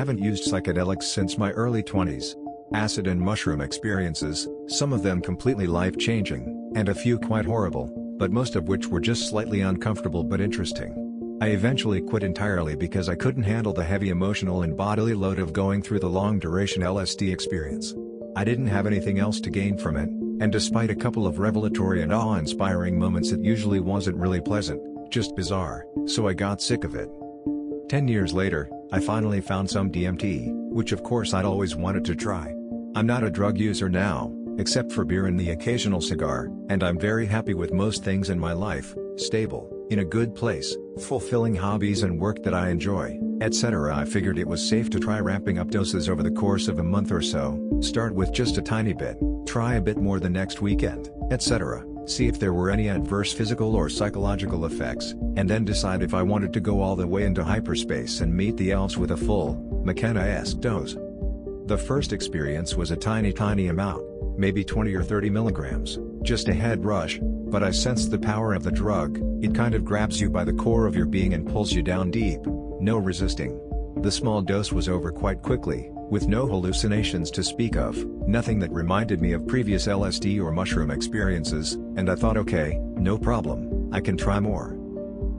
haven't used psychedelics since my early 20s. Acid and mushroom experiences, some of them completely life-changing, and a few quite horrible, but most of which were just slightly uncomfortable but interesting. I eventually quit entirely because I couldn't handle the heavy emotional and bodily load of going through the long-duration LSD experience. I didn't have anything else to gain from it, and despite a couple of revelatory and awe-inspiring moments, it usually wasn't really pleasant, just bizarre, so I got sick of it. 10 years later, I finally found some DMT, which of course I'd always wanted to try. I'm not a drug user now, except for beer and the occasional cigar, and I'm very happy with most things in my life, stable, in a good place, fulfilling hobbies and work that I enjoy, etc. I figured it was safe to try ramping up doses over the course of a month or so, start with just a tiny bit, try a bit more the next weekend, etc. See if there were any adverse physical or psychological effects, and then decide if I wanted to go all the way into hyperspace and meet the elves with a full, McKenna-esque dose. The first experience was a tiny amount, maybe 20 or 30 milligrams, just a head rush, but I sensed the power of the drug. It kind of grabs you by the core of your being and pulls you down deep, no resisting. The small dose was over quite quickly, with no hallucinations to speak of, nothing that reminded me of previous LSD or mushroom experiences, and I thought, okay, no problem, I can try more.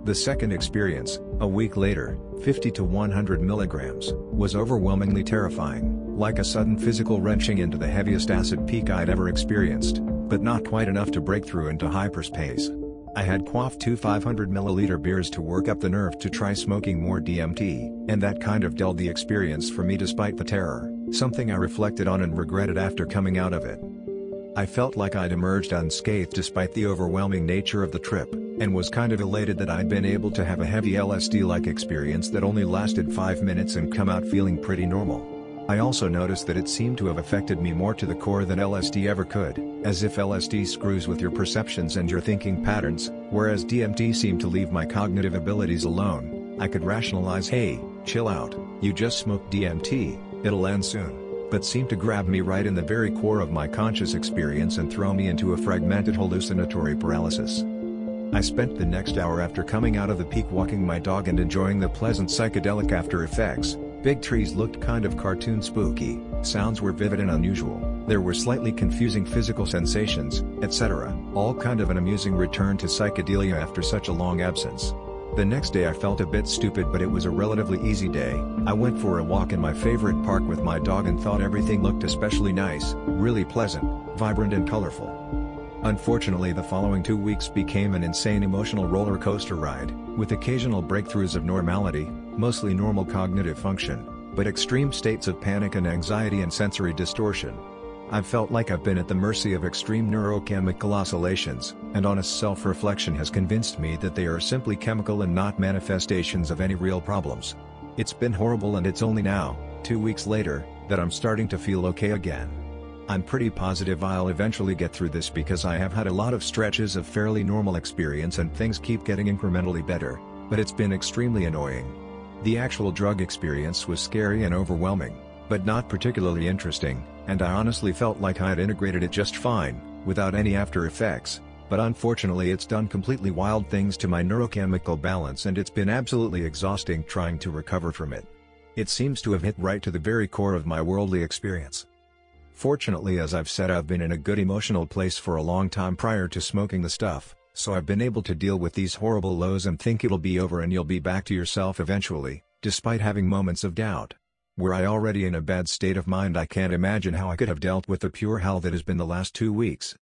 The second experience, a week later, 50 to 100 milligrams, was overwhelmingly terrifying, like a sudden physical wrenching into the heaviest acid peak I'd ever experienced, but not quite enough to break through into hyperspace. I had quaffed 2 500-milliliter beers to work up the nerve to try smoking more DMT, and that kind of dulled the experience for me despite the terror, something I reflected on and regretted after coming out of it. I felt like I'd emerged unscathed despite the overwhelming nature of the trip, and was kind of elated that I'd been able to have a heavy LSD-like experience that only lasted 5 minutes and come out feeling pretty normal. I also noticed that it seemed to have affected me more to the core than LSD ever could, as if LSD screws with your perceptions and your thinking patterns, whereas DMT seemed to leave my cognitive abilities alone. I could rationalize, hey, chill out, you just smoked DMT, it'll end soon, but seemed to grab me right in the very core of my conscious experience and throw me into a fragmented hallucinatory paralysis. I spent the next hour after coming out of the peak walking my dog and enjoying the pleasant psychedelic after effects. Big trees looked kind of cartoon spooky, sounds were vivid and unusual, there were slightly confusing physical sensations, etc., all kind of an amusing return to psychedelia after such a long absence. The next day I felt a bit stupid, but it was a relatively easy day. I went for a walk in my favorite park with my dog and thought everything looked especially nice, really pleasant, vibrant and colorful. Unfortunately, the following 2 weeks became an insane emotional roller coaster ride, with occasional breakthroughs of normality, mostly normal cognitive function, but extreme states of panic and anxiety and sensory distortion. I've felt like I've been at the mercy of extreme neurochemical oscillations, and honest self-reflection has convinced me that they are simply chemical and not manifestations of any real problems. It's been horrible, and it's only now, 2 weeks later, that I'm starting to feel okay again. I'm pretty positive I'll eventually get through this because I have had a lot of stretches of fairly normal experience and things keep getting incrementally better, but it's been extremely annoying. The actual drug experience was scary and overwhelming, but not particularly interesting, and I honestly felt like I had integrated it just fine, without any after effects, but unfortunately it's done completely wild things to my neurochemical balance and it's been absolutely exhausting trying to recover from it. It seems to have hit right to the very core of my worldly experience. Fortunately, as I've said, I've been in a good emotional place for a long time prior to smoking the stuff, so I've been able to deal with these horrible lows and think it'll be over and you'll be back to yourself eventually, despite having moments of doubt. Were I already in a bad state of mind, I can't imagine how I could have dealt with the pure hell that has been the last 2 weeks.